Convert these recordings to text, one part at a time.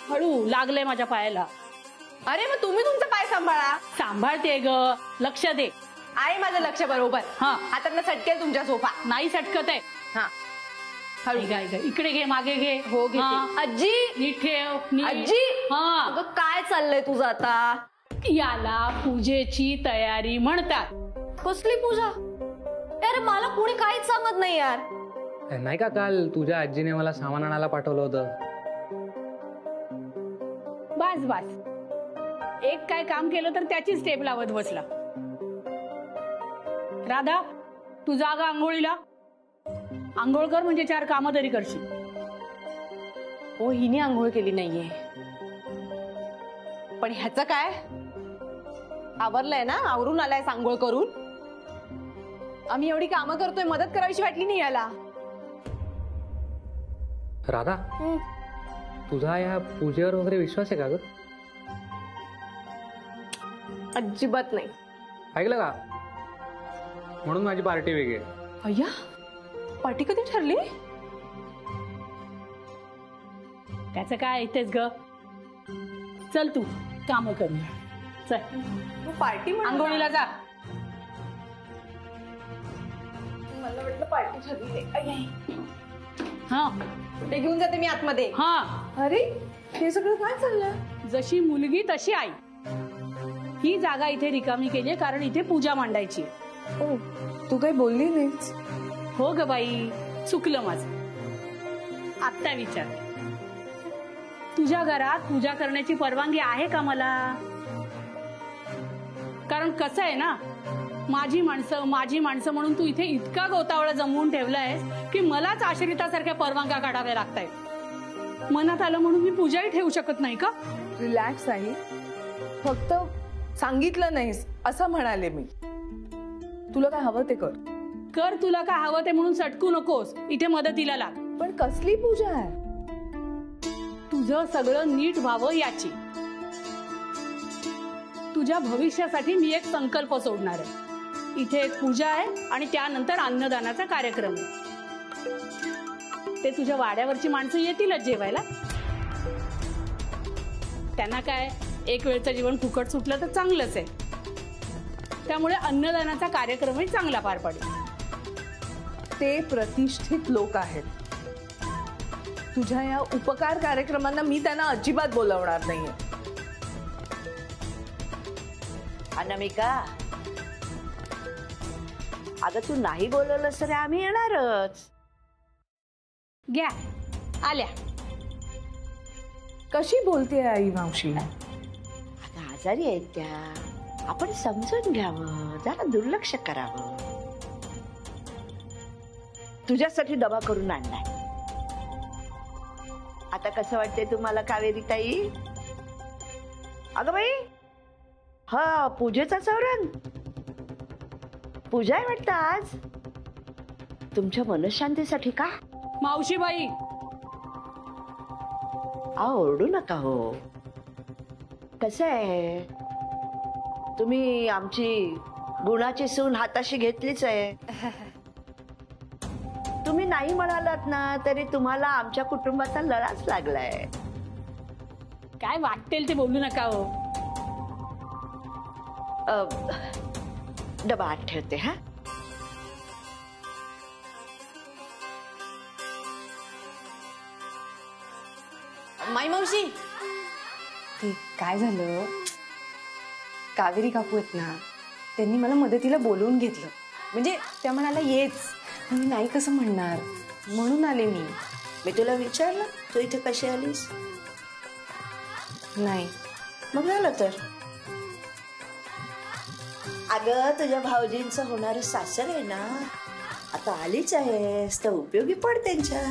हळू लागलंय माझ्या पायाला. अरे मग तुम्ही तुमचा पाय सांभाळा. सांभाळते ग, लक्ष दे. आहे माझं लक्ष बरोबर. हा हातातनं सटकेल तुमच्या सोफा. नाही सटकत आहे. हा हळू गाय गाय, इकडे घे, मागे घे. हो घे. हा. आजी नीट ठेव, नीट. आजी हा अगं काय चाललंय तुझं आता? याला पूजेची तयारी म्हणतात. कसली पूजा? अरे मला कोणी काहीच सांगत नाही यार. नाही का काल तुझ्या आजीने मला सामान आणायला पाठवलं होतं. बस बस, एक काय काम केलं तर त्याची स्टेप लावत बसला. राधा, तू जागा आंघोळीला. आंघोळ कर म्हणजे 4 कामं तरी करशील. हो हिने आंघोळ केली नाहीये. पण ह्याचं काय? आवरलंय ना, आवरून आलाय आंघोळ करून. आम्ही एवढी कामं करतोय, मदत करावीशी वाटली नाही याला. राधा, तुझा या पूजेवर वगैरे विश्वास आहे का ग? अजिबात नाही. ऐकलं का? म्हणून माझी पार्टी वेगळी आहे. अय्या, पार्टी कधी ठरली? त्याचं काय ऐकतेस ग. चल तू काम करूया. चल पार्टी आंघोळीला जा. मला वाटलं पार्टी ठरली. हा ते घेऊन जाते मी आतमध्ये. हा, अरे हे सगळं काय चाललंय? जशी मुलगी तशी आई. ही जागा इथे रिकामी केली कारण इथे पूजा मांडायची. ओ, तू काही बोलली नाहीस. हो ग बाई, चुकलं माझं. आत्ता विचार, तुझ्या घरात पूजा करण्याची परवानगी आहे का मला? कारण कसं आहे ना, माझी माणसं म्हणून तू इथे इतका गोतावळा जमवून ठेवलायस की मलाच आश्रितासारख्या परवानग्या काढाव्या लागतायत. मनात आलं म्हणून मी पूजाही ठेवू शकत नाही का? रिलॅक्स आहे. फक्त सांगितलं नाहीस असं म्हणाले मी. तुला काय हवं ते कर. कर, तुला काय हवं ते म्हणून सटकू नकोस. इथे मदतीला लाग. पण कसली पूजा आहे? तुझं सगळं नीट व्हावं याची. तुझ्या भविष्यासाठी मी एक संकल्प सोडणार आहे. इथे एक पूजा आहे आणि त्यानंतर अन्नदानाचा कार्यक्रम आहे. ते तुझ्या वाड्यावरची माणसं येतीलच जेवायला. त्यांना काय, एक वेळचं जेवण फुकट सुटलं तर चांगलंच आहे. त्यामुळे अन्नदानाचा कार्यक्रमही चांगला पार पडेल. ते प्रतिष्ठित लोक आहेत. तुझ्या या उपकार कार्यक्रमांना मी त्यांना अजिबात बोलवणार नाहीये. अनामिका, अगं तू नाही बोलवलंस तरी आम्ही येणारच. घ्या, आल्या. कशी बोलते आई मावशी? आता आजारी आहेत त्या, आपण समजून घ्यावं, जरा दुर्लक्ष करावं. तुझ्यासाठी डबा करून आणलाय. आता कसं वाटतंय तुम्हाला कावेरी ताई? अगं बाई, हा पूजेचा चौरंग. पूजा आहे वाटतं आज तुमच्या मनशांतीसाठी का? मावशीबाई, ओरडू नका हो. कसं आहे, तुम्ही आमची गुणाची सून हाताशी घेतलीच आहे. तुम्ही नाही म्हणालात ना तरी तुम्हाला आमच्या कुटुंबाचा लळाच लागलाय. काय वाटेल ते बोलू नका हो. डबा आत ठेवते. हा, माई मावशी, ते काय झालं, कावेरी काकू आहेत ना, त्यांनी मला मदतीला बोलवून घेतलं. म्हणजे त्या म्हणाला येच. मी नाही कसं म्हणणार, म्हणून आले मी. मी तुला विचारलं तू इथे कशी आलीस? नाही. मग झालं तर. अगं तुझ्या भाऊजींचं होणारं सासर आहे ना, आता आलीच आहेस तर उपयोगी पड त्यांच्या.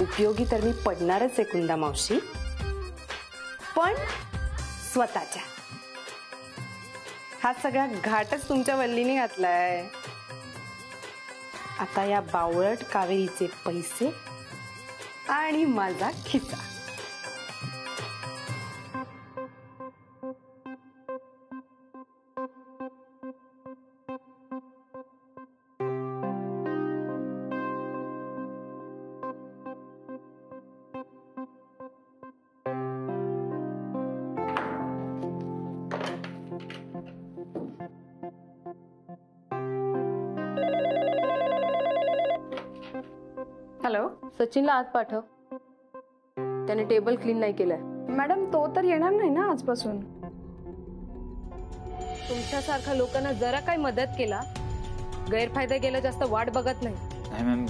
उपयोगी तर मी पडणारच आहे कुंदा मावशी, पण स्वतःच्या. हा सगळा घाटच तुमच्या वल्लीने घातलाय. आता या बावळट कावेरीचे पैसे आणि माझा खिसा. हॅलो सचिनला आत पाठव. त्याने टेबल क्लीन नाही केलाय. मॅडम, तो तर येणार नाही ना आजपासून. तुमच्यासारख्या लोकांना जरा काही मदत केला, गैरफायदा गेला जास्त वाट बघत नाही. नाही मॅम,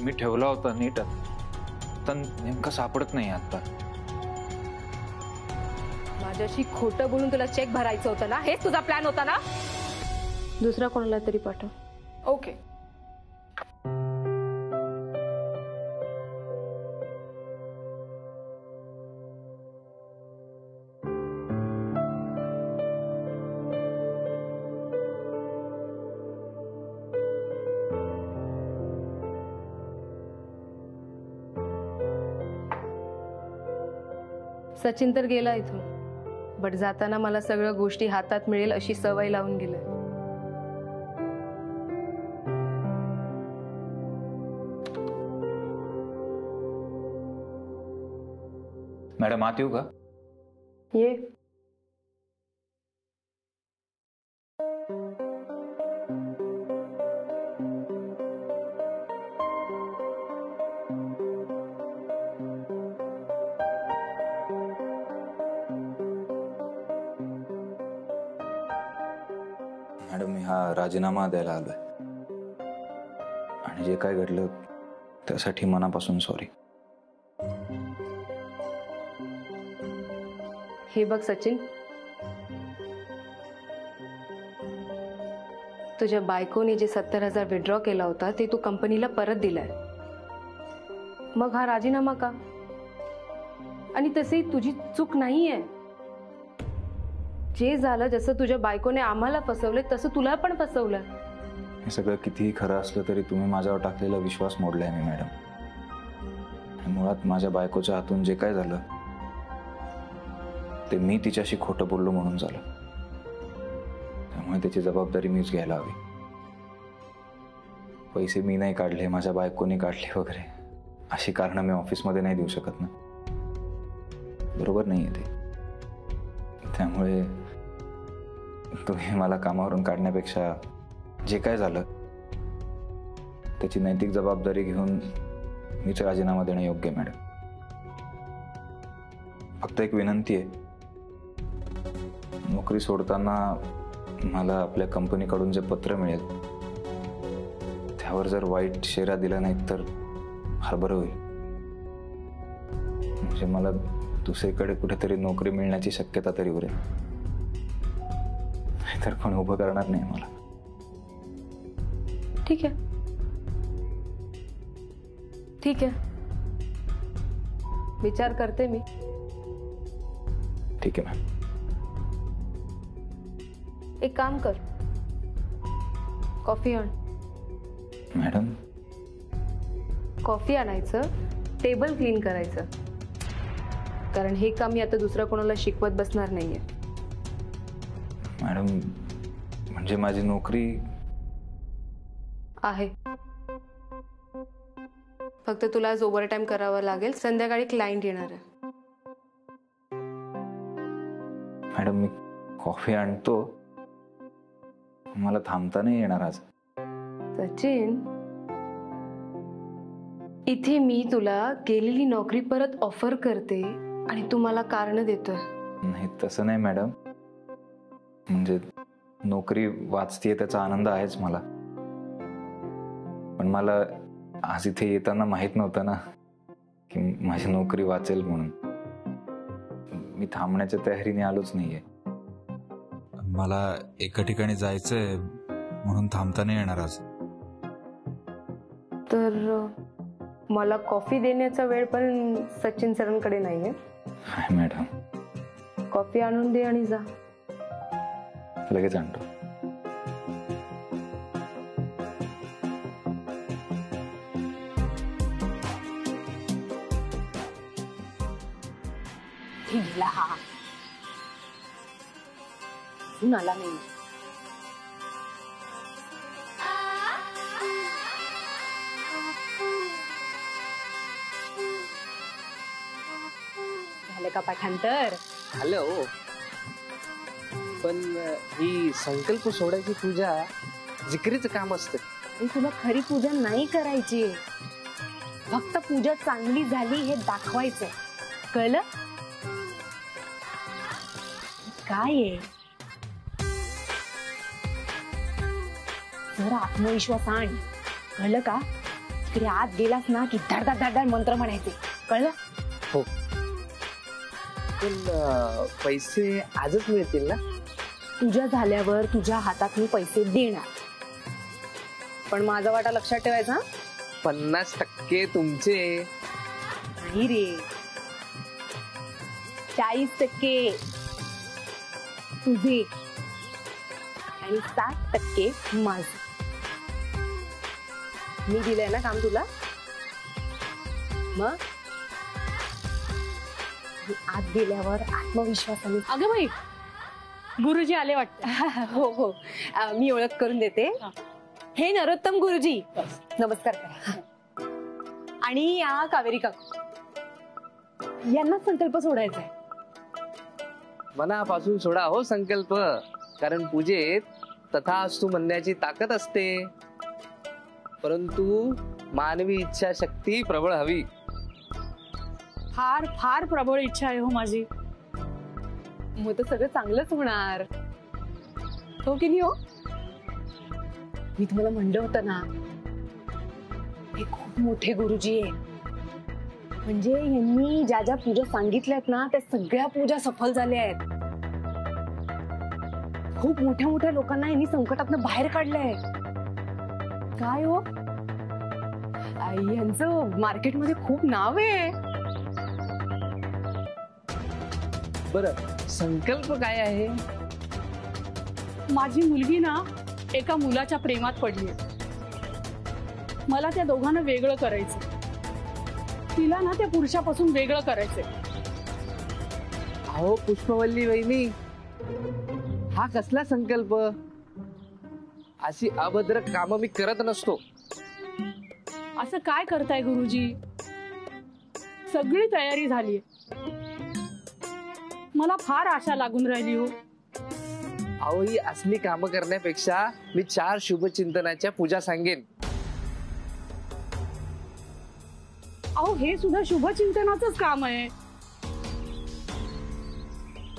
मी ठेवला होता नीट, तर नेमका सापडत नाही आता. माझ्याशी खोटं बोलून तुला चेक भरायचं होतं ना, हेच तुझा प्लॅन होता ना. दुसरा कोणाला तरी पाठव. ओके. सचिन तर गेला इथून, बट जाताना मला सगळ्या गोष्टी हातात मिळेल अशी सवय लावून गेलाय. मॅडम आत येऊ का? ये. मॅडम, मी हा राजीनामा द्यायला आलोय, आणि जे काय घडलं त्यासाठी मनापासून सॉरी. हे बघ सचिन, तुझ्या बायकोने जे 70,000 विड्रॉ केला होता ते तू कंपनीला परत दिलाय. मग हा राजीनामा का? आणि तशी तुझी चूक नाहीये. जे झालं, जसं तुझ्या बायकोने आम्हाला फसवलं तसं तुला पण फसवलं. हे सगळं कितीही खरं असलं तरी तुम्ही माझ्यावर टाकलेला विश्वास मोडलाय मी मॅडम. आणि मुळात माझ्या बायकोच्या हातून जे काय झालं ते मी तिच्याशी खोटं बोललो म्हणून झालं. त्यामुळे त्याची जबाबदारी मीच घ्यायला हवी. पैसे मी नाही काढले, माझ्या बायकोने काढले वगैरे अशी कारणं मी ऑफिसमध्ये नाही देऊ शकत ना. बरोबर नाहीये ते. त्यामुळे तुम्ही मला कामावरून काढण्यापेक्षा जे काय झालं त्याची नैतिक जबाबदारी घेऊन मीच राजीनामा देणं योग्य मॅडम. फक्त एक विनंती आहे, नोकरी सोडताना मला आपल्या कंपनीकडून जे पत्र मिळेल त्यावर जर वाईट शेरा दिला नाहीत तर फार बरं होईल. म्हणजे मला दुसरीकडे कुठेतरी नोकरी मिळण्याची शक्यता तरी उरेल. नाहीतर कोणी उभं करणार नाही मला. ठीक आहे, ठीक आहे, विचार करते मी. ठीक आहे मॅम. एक काम कर, कॉफी आण. मॅडम, कॉफी आणायचं, टेबल क्लीन करायचं, कारण हे काम मी आता दुसऱ्या कोणाला शिकवत बसणार नाहीये. मॅडम, म्हणजे माझी नोकरी आहे. फक्त तुला आज ओव्हरटाईम करावं लागेल. संध्याकाळी क्लायंट येणार आहे. मॅडम, मी कॉफी आणतो, मला थांबता नाही येणार आज. सचिन, इथे मी तुला गेलेली नोकरी परत ऑफर करते आणि तू मला कारण देतोय. नाही, तसं नाही मॅडम. म्हणजे नोकरी वाचतीये त्याचा आनंद आहेच मला, पण मला आज इथे येताना माहित नव्हतं ना की माझी नोकरी वाचेल म्हणून. मी थांबण्याच्या तयारीने आलोच नाहीये. मला एका ठिकाणी जायचंय म्हणून थांबता नाही येणार आज. तर मला कॉफी देण्याचा वेळ पण सचिन सरांकडे नाहीये. हाय मॅडम, कॉफी आणून दे आणि जा. लगेच आणतो. गेला हा, अजून आला नाही. झालं का पाठांतर? हॅलो, पण ही संकल्प सोडायची पूजा जिकरीचं काम असतं. तुला खरी पूजा नाही करायची. फक्त पूजा चांगली झाली हे दाखवायचंय, कळलं? काय आहे, जरा आत्मविश्वास आण, कळलं का? तिकडे आत गेलास ना की धडधड धडधड मंत्र म्हणायचे, कळलं? हो, पण पैसे आजच मिळतील ना? तुझ्या झाल्यावर तुझ्या हातात मी पैसे देणार, पण माझा वाटा लक्षात ठेवायचा हं? 50% तुमचे. नाही रे, 40% तुझे आणि 60% माझ. मी दिलंय ना काम तुला, मग मी आत गेल्यावर आत्मविश्वासाने. अगं बाई, गुरुजी आले वाटतं. हो हो, मी ओळख करून देते. हे नरोत्तम गुरुजी, नमस्कार करा. आणि या कावेरी काकू, यांना संकल्प सोडायचा आहे. मनापासून सोडा हो संकल्प, कारण पूजेत तथास्तु म्हणण्याची ताकद असते, परंतु मानवी इच्छाशक्ती प्रबळ हवी. फार फार प्रबळ इच्छा आहे हो माझी. मग तर सगळं चांगलंच होणार, हो की नाही? हो, मी तुम्हाला म्हणलं होतं ना, हे खूप मोठे गुरुजी आहे. म्हणजे यांनी ज्या ज्या पूजा सांगितल्यात ना, त्या सगळ्या पूजा सफल झाल्या आहेत. खूप मोठ्या मोठ्या लोकांना यांनी संकटातनं बाहेर काढलंय. काय हो, यांचं मार्केटमध्ये खूप नाव आहे. बरं, संकल्प काय आहे? माझी मुलगी ना एका मुलाच्या प्रेमात पडली. मला त्या दोघांना वेगळं करायचं, तिला ना त्या पुरुषापासून वेगळं करायचंय. अहो पुष्पवल्ली वहिनी, हा कसला संकल्प? अशी अभद्र काम मी करत नसतो. असं काय करताय गुरुजी? सगळी तयारी झालीये, मला फार आशा लागून राहिली हो. अहो, ही असली काम करण्यापेक्षा मी 4 शुभचिंतनाच्या पूजा सांगेन. अहो, हे सुद्धा शुभचिंतनाचंच काम आहे.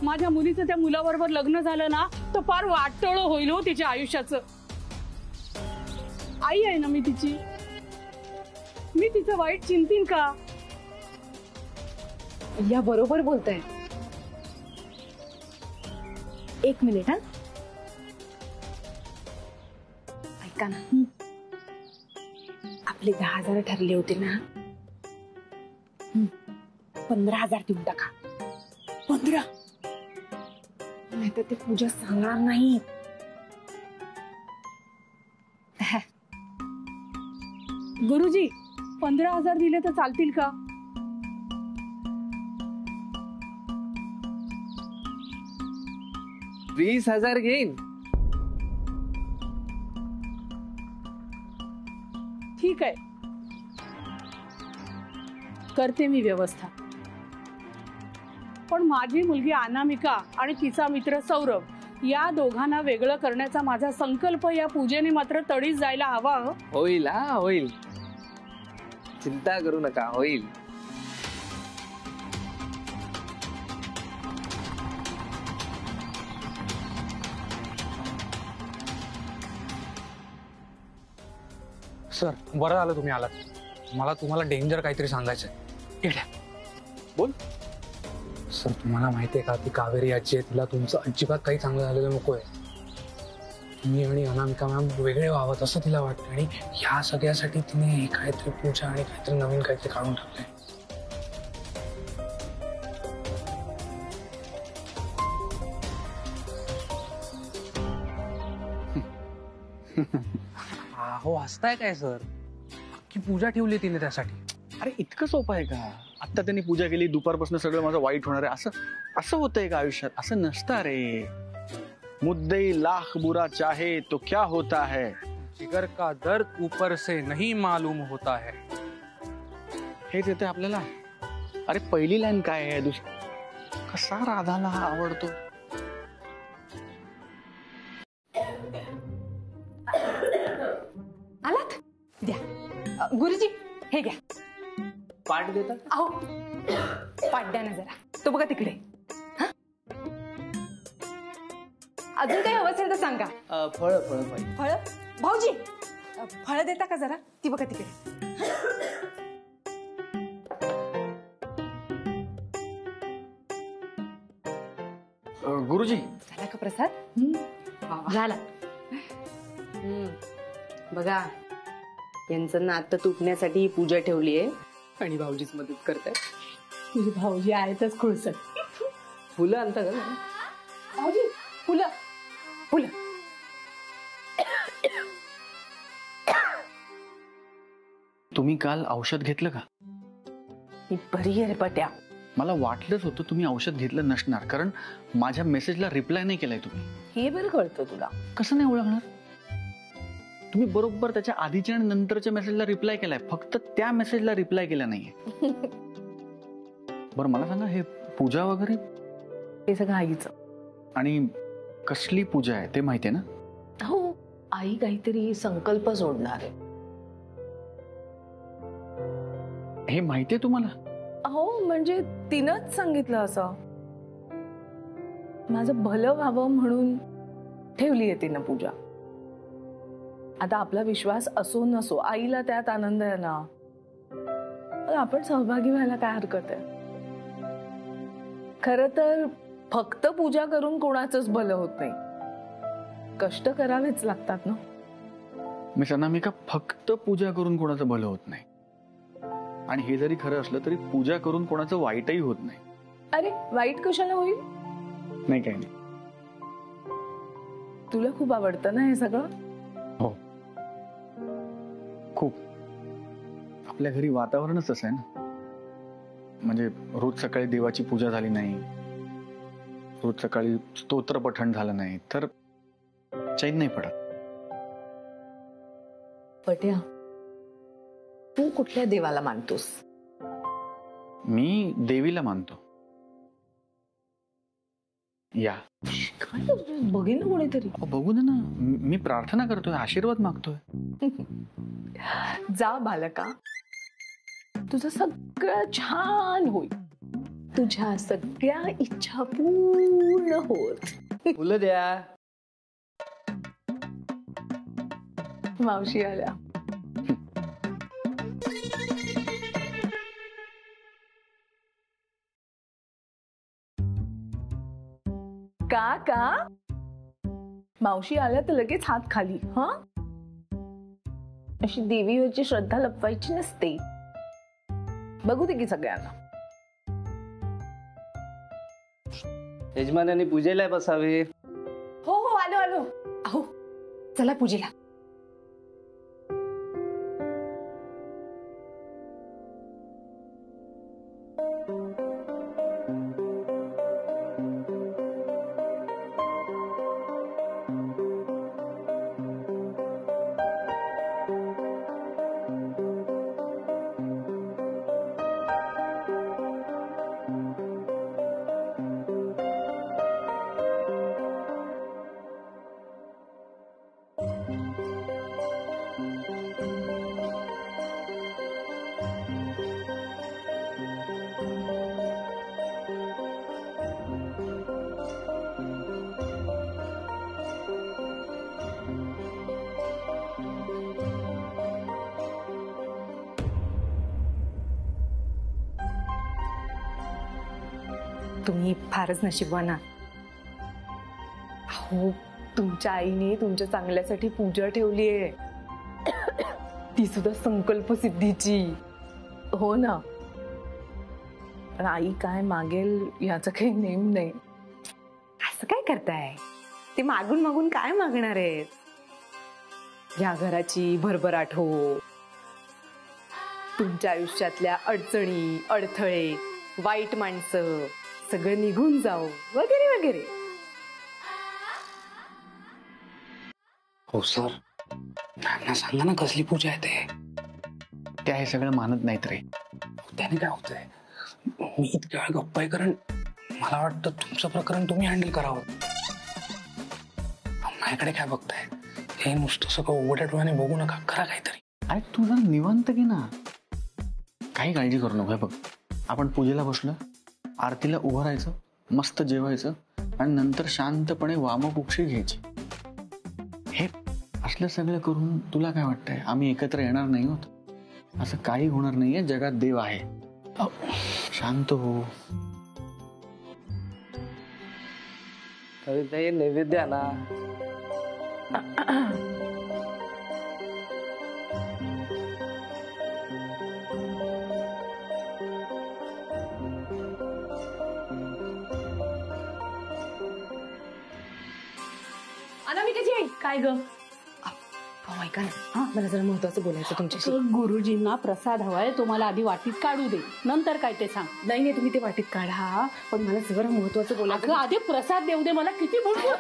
माझ्या मुलीचं त्या मुलाबरोबर लग्न झालं ना, तर फार वाटोळं होईल हो तिच्या आयुष्याचं. आई आहे ना मी तिची, मी तिचं वाईट चिंतीन का? या बरोबर बोलताय. एक मिनिट, हा, ऐका ना. आपले 10,000 ठरले होते ना, 15,000 देऊन टाका. 15, नाही तर ते पूजा सांगणार नाही. गुरुजी, 15,000 दिले तर चालतील का? वीस 20,000 घेईन. ठीक आहे, करते मी व्यवस्था. पण माझी मुलगी अनामिका आणि तिचा मित्र सौरभ या दोघांना वेगळं करण्याचा माझा संकल्प या पूजेने मात्र तडीस जायला हवा. होईल, हा होईल, चिंता करू नका, होईल. सर, बरं झालं तुम्ही आलात. मला तुम्हाला डेंजर काहीतरी सांगायचंय. इकडे बोल. सर, तुम्हाला माहितीये का, ती कावेरी आजी आहे, तिला तुमचं अजिबात काही चांगलं झालेलं नकोय. मी आणि अनामिका मॅम वेगळे व्हावं असं तिला वाटतं, आणि ह्या सगळ्यासाठी तिने काहीतरी पूजा आणि काहीतरी नवीन काहीतरी काढून टाकलंय. हो, हसताय काय सर? अख्खी पूजा ठेवली तिने त्यासाठी. अरे इतकं सोपं आहे का? आता त्यांनी पूजा केली, दुपारपासून सगळं माझं वाईट होणार आहे असं असं होतंय का आयुष्यात? असं नसतं रे. मुद्दई लाख बुरा चाहे तो क्या होता है, जिगर का दर्द ऊपर से नहीं मालूम होता है. हेच येते आपल्याला. अरे पहिली लाईन काय आहे? कसा राधाला हा आवडतो. आलात? द्या. गुरुजी, हे घ्या. पाठ देता? अहो पाठ द्या ना जरा, तो बघा तिकडे. हा? अजून काही हवं असेल तर सांगा. फळ फळ पाहिजे. फळ भाऊजी, फळ देता का जरा, ती बघा तिकडे. गुरुजी, झाला का प्रसाद? झाला. बघा, यांचं नातं तुटण्यासाठी ही पूजा ठेवली आहे आणि भाऊजीच मदत करतायत. तुझे भाऊजी आहेतच खुळसट. फुलं आणता का? भाऊजी फुलं. फुलं. तुम्ही काल औषध घेतलं का? ही बरी आहे रे पट्या. मला वाटलंच होतं तुम्ही औषध घेतलं नसणार, कारण माझ्या मेसेजला रिप्लाय नाही केलाय तुम्ही. हे बरं कळतं तुला. कसं नाही ओळखणार? तुम्ही बरोबर त्याच्या आधीच्या आणि नंतरच्या मेसेजला रिप्लाय केलाय, फक्त त्या मेसेजला रिप्लाय केला नाहीये. बरं मला सांगा, हे पूजा वगैरे हे सगळं आईचं. आणि कसली पूजा आहे ते माहितीये ना? हो, आई काहीतरी संकल्प जोडणार आहे. हे माहितीये तुम्हाला? हो, म्हणजे तिनंच सांगितलं असं. माझं भलं व्हावं म्हणून ठेवली आहे तिनं पूजा. आता आपला विश्वास असो नसो, आईला त्यात आनंद आहे ना, तर आपण सहभागी व्हायला काय हरकत आहे. खरं तर फक्त पूजा करून कोणाचंच भलं होत नाही, कष्ट करावेच लागतात ना. मिस अनामिका, फक्त पूजा करून कोणाचं भलं होत नाही, आणि हे जरी खरं असलं तरी पूजा करून कोणाचं वाईटही होत नाही. अरे वाईट कशाला होईल? नाही काही नाही. तुला खूप आवडतं ना हे सगळं? हो, खूप. आपल्या घरी वातावरणच असं आहे ना. म्हणजे रोज सकाळी देवाची पूजा झाली नाही, रोज सकाळी स्तोत्र पठण झालं नाही तर चैन नाही पडत. पट्या, तू कुठल्या देवाला मानतोस? मी देवीला मानतो. या काय करतोय? बघीन ना कोणीतरी. बघू दे ना, मी प्रार्थना करतोय, आशीर्वाद मागतोय. जा बालका, तुझं सगळं छान होईल, तुझ्या सगळ्या इच्छा पूर्ण होत. फुलं द्या. मावशी आल्या. का मावशी आल्या तर लगेच हात खाली. हा, अशी देवीवरची श्रद्धा लपवायची नसते. बघू दे की सगळ्यांना. यजमानाने पूजेला बसावे. हो हो, आलो आलो. अहो चला पूजेला. तुम्ही फारच नशीबवान आहात. हो, तुमच्या आईने तुमच्या चांगल्यासाठी पूजा ठेवलीये, ती सुद्धा संकल्प सिद्धीची. हो ना, पण आई काय मागेल याचा काही नेम नाही. असं काय करताय? ते मागून मागून काय मागणार आहेत? या घराची भरभराट हो, तुमच्या आयुष्यातल्या अडचणी, अडथळे, वाईट माणसं सगळं निघून जाऊ, वगैरे वगैरे. हो सर, त्यांना सांगा ना कसली पूजा आहे ते. त्या हे सगळं मानत नाहीत रे. त्याने काय होतंय, मी इतक्या वेळ गप्पा आहे, कारण मला वाटतं तुमचं प्रकरण तुम्ही हँडल करावं. माझ्याकडे काय बघताय, हे नुसतं सगळं उघड्या डोळ्याने बघू नका, करा काहीतरी. अरे तू जरा निवांत घे ना. काही काळजी करू नको. हे बघ, आपण पूजेला बसलो, आरतीला उभं राहायचं, मस्त जेवायचं आणि नंतर शांतपणे वामकुक्षी घ्यायची. हे असलं सगळं करून तुला काय वाटतंय आम्ही एकत्र येणार नाही होत? असं काही होणार नाहीये. जगात देव आहे. शांत हो. कविता नैवेद्य ना. अनामिकाची आई काय ग? हो ऐका ना, मला जरा महत्वाचं बोलायचं तुमच्याशी. गुरुजींना प्रसाद हवाय, तो मला आधी वाटीत काढू दे, नंतर काय ते सांग. नाही नाही, तुम्ही ते वाटीत काढा, पण मला जरा महत्वाचं बोलायचं. अगं आधी प्रसाद देऊ दे मला. किती बोलतो.